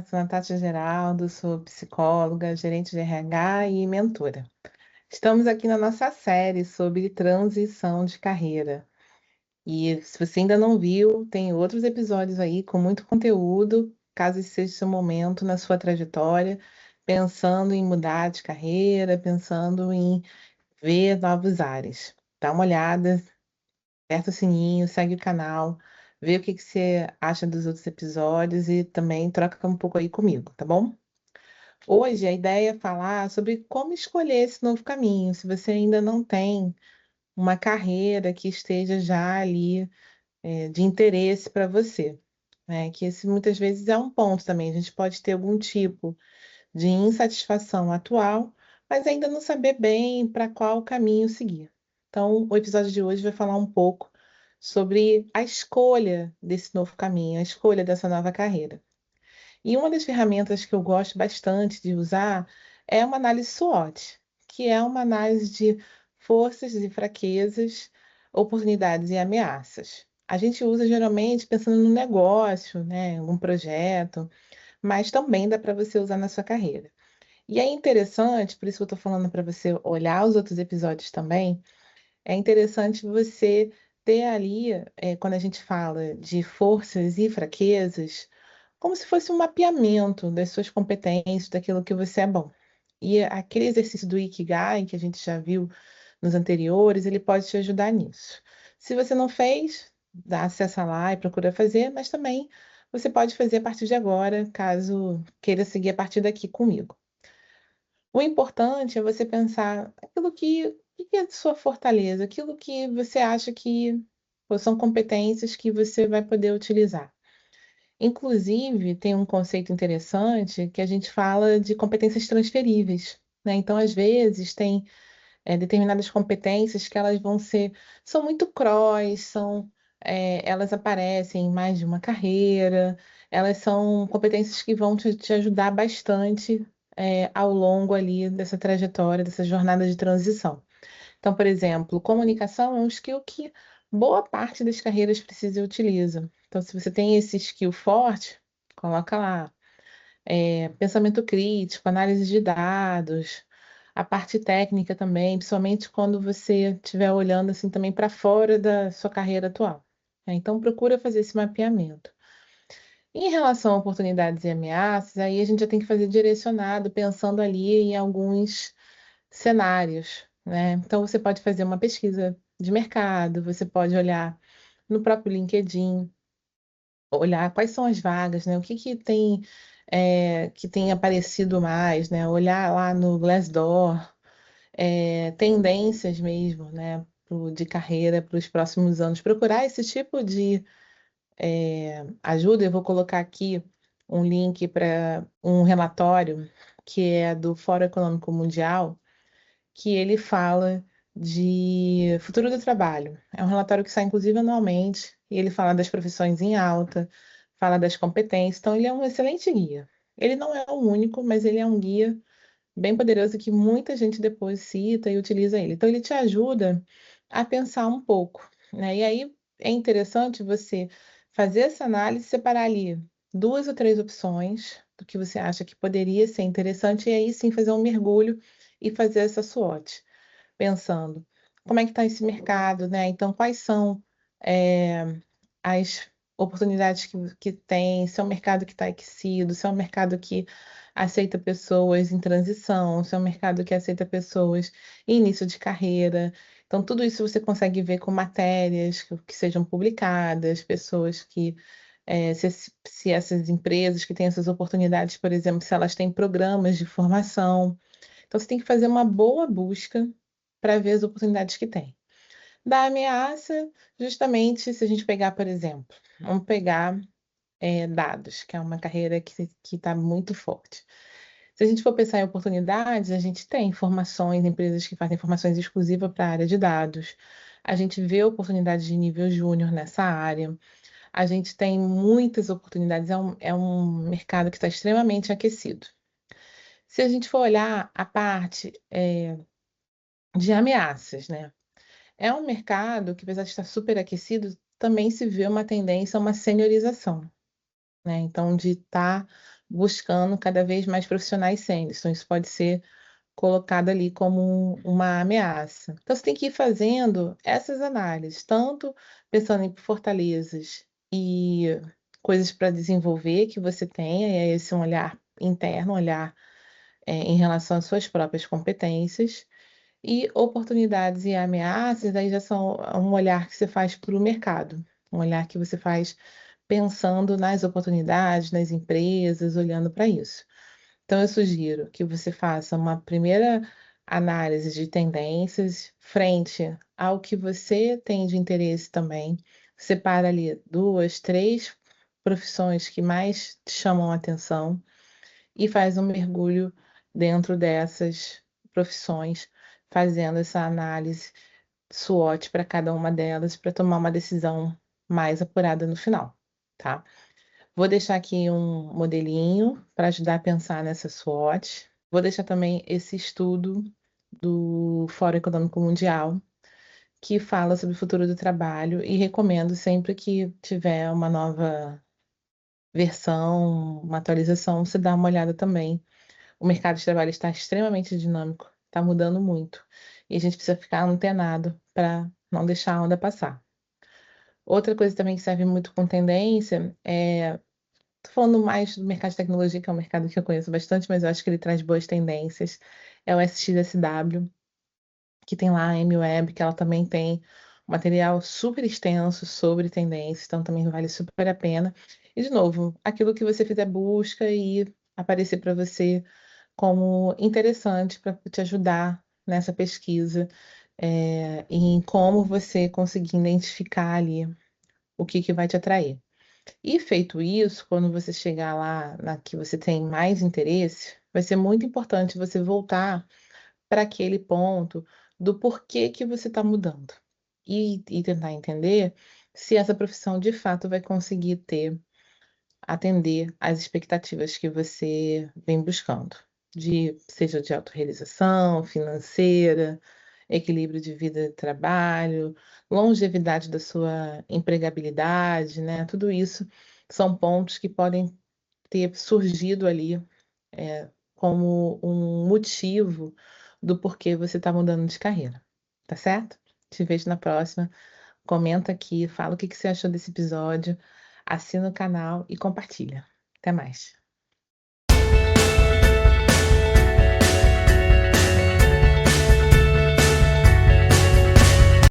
sou Natália Geraldo, sou psicóloga, gerente de RH e mentora. Estamos aqui na nossa série sobre transição de carreira. E se você ainda não viu, tem outros episódios aí com muito conteúdo, caso esse seja o seu momento na sua trajetória, pensando em mudar de carreira, pensando em ver novos ares. Dá uma olhada, aperta o sininho, segue o canal, vê o que que você acha dos outros episódios e também troca um pouco aí comigo, tá bom? Hoje a ideia é falar sobre como escolher esse novo caminho. Se você ainda não tem uma carreira que esteja já ali, de interesse para você, né? Que esse muitas vezes é um ponto também. A gente pode ter algum tipo de insatisfação atual, mas ainda não saber bem para qual caminho seguir. Então, o episódio de hoje vai falar um pouco sobre a escolha desse novo caminho, a escolha dessa nova carreira. E uma das ferramentas que eu gosto bastante de usar é uma análise SWOT, que é uma análise de forças e fraquezas, oportunidades e ameaças. A gente usa geralmente pensando no negócio, né, um projeto, mas também dá para você usar na sua carreira. E é interessante, por isso que eu estou falando para você olhar os outros episódios também, é interessante você ter ali, quando a gente fala de forças e fraquezas, como se fosse um mapeamento das suas competências, daquilo que você é bom. E aquele exercício do Ikigai, que a gente já viu nos anteriores, ele pode te ajudar nisso. Se você não fez, dá acessa lá e procura fazer, mas também você pode fazer a partir de agora, caso queira seguir a partir daqui comigo. O importante é você pensar aquilo que é de sua fortaleza, aquilo que você acha que pô, são competências que você vai poder utilizar. Inclusive, tem um conceito interessante que a gente fala de competências transferíveis, né? Então, às vezes, tem determinadas competências que elas são muito cross, elas aparecem em mais de uma carreira, elas são competências que vão te ajudar bastante ao longo ali dessa trajetória, dessa jornada de transição. Então, por exemplo, comunicação é um skill que boa parte das carreiras precisa e utiliza. Então, se você tem esse skill forte, coloca lá. Pensamento crítico, análise de dados, a parte técnica também, principalmente quando você estiver olhando assim também para fora da sua carreira atual, né? Então, procura fazer esse mapeamento. Em relação a oportunidades e ameaças, aí a gente já tem que fazer direcionado, pensando ali em alguns cenários, né? Então, você pode fazer uma pesquisa de mercado, você pode olhar no próprio LinkedIn, olhar quais são as vagas, né? O que que tem aparecido mais, né? Olhar lá no Glassdoor, tendências mesmo, né? De carreira para os próximos anos. Procurar esse tipo de ajuda. Eu vou colocar aqui um link para um relatório que é do Fórum Econômico Mundial, que ele fala de futuro do trabalho. É um relatório que sai, inclusive, anualmente, e ele fala das profissões em alta, fala das competências, então ele é um excelente guia. Ele não é o único, mas ele é um guia bem poderoso que muita gente depois cita e utiliza ele. Então ele te ajuda a pensar um pouco, né? E aí é interessante você fazer essa análise, separar ali duas ou três opções do que você acha que poderia ser interessante, e aí sim fazer um mergulho e fazer essa SWOT pensando como é que está esse mercado, né? Então, quais são as oportunidades que tem, se é um mercado que está aquecido, se é um mercado que aceita pessoas em transição, se é um mercado que aceita pessoas em início de carreira. Então, tudo isso você consegue ver com matérias que sejam publicadas, pessoas que, se essas empresas que têm essas oportunidades, por exemplo, se elas têm programas de formação. Então, você tem que fazer uma boa busca para ver as oportunidades que tem. Da ameaça, justamente, se a gente pegar, por exemplo, vamos pegar dados, que é uma carreira que está muito forte. Se a gente for pensar em oportunidades, a gente tem formações, empresas que fazem formações exclusivas para a área de dados. A gente vê oportunidades de nível júnior nessa área. A gente tem muitas oportunidades, é um mercado que está extremamente aquecido. Se a gente for olhar a parte de ameaças, né? É um mercado que, apesar de estar super aquecido, também se vê uma tendência a uma seniorização, né? Então, de estar buscando cada vez mais profissionais sêniores. Então, isso pode ser colocado ali como uma ameaça. Então, você tem que ir fazendo essas análises, tanto pensando em fortalezas e coisas para desenvolver que você tenha, e aí esse é um olhar interno, um olhar em relação às suas próprias competências, e oportunidades e ameaças, aí já são um olhar que você faz para o mercado, um olhar que você faz pensando nas oportunidades, nas empresas, olhando para isso. Então, eu sugiro que você faça uma primeira análise de tendências frente ao que você tem de interesse também. Separa ali duas, três profissões que mais te chamam a atenção e faz um mergulho dentro dessas profissões, fazendo essa análise SWOT para cada uma delas, para tomar uma decisão mais apurada no final, tá? Vou deixar aqui um modelinho para ajudar a pensar nessa SWOT. Vou deixar também esse estudo do Fórum Econômico Mundial, que fala sobre o futuro do trabalho, e recomendo sempre que tiver uma nova versão, uma atualização, você dá uma olhada também. O mercado de trabalho está extremamente dinâmico, está mudando muito, e a gente precisa ficar antenado para não deixar a onda passar. Outra coisa também que serve muito com tendência é. Tô falando mais do mercado de tecnologia, que é um mercado que eu conheço bastante, mas eu acho que ele traz boas tendências. É o SXSW, que tem lá a MWeb, que ela também tem material super extenso sobre tendências, então também vale super a pena. E, de novo, aquilo que você fizer busca e aparecer para você como interessante para te ajudar nessa pesquisa, em como você conseguir identificar ali o que que vai te atrair. E feito isso, quando você chegar lá na que você tem mais interesse, vai ser muito importante você voltar para aquele ponto do porquê que você está mudando e tentar entender se essa profissão de fato vai conseguir atender às expectativas que você vem buscando, seja de autorrealização, financeira, equilíbrio de vida e trabalho, longevidade da sua empregabilidade, né? Tudo isso são pontos que podem ter surgido ali, como um motivo do porquê você está mudando de carreira, tá certo? Te vejo na próxima. Comenta aqui, fala o que que você achou desse episódio, assina o canal e compartilha. Até mais.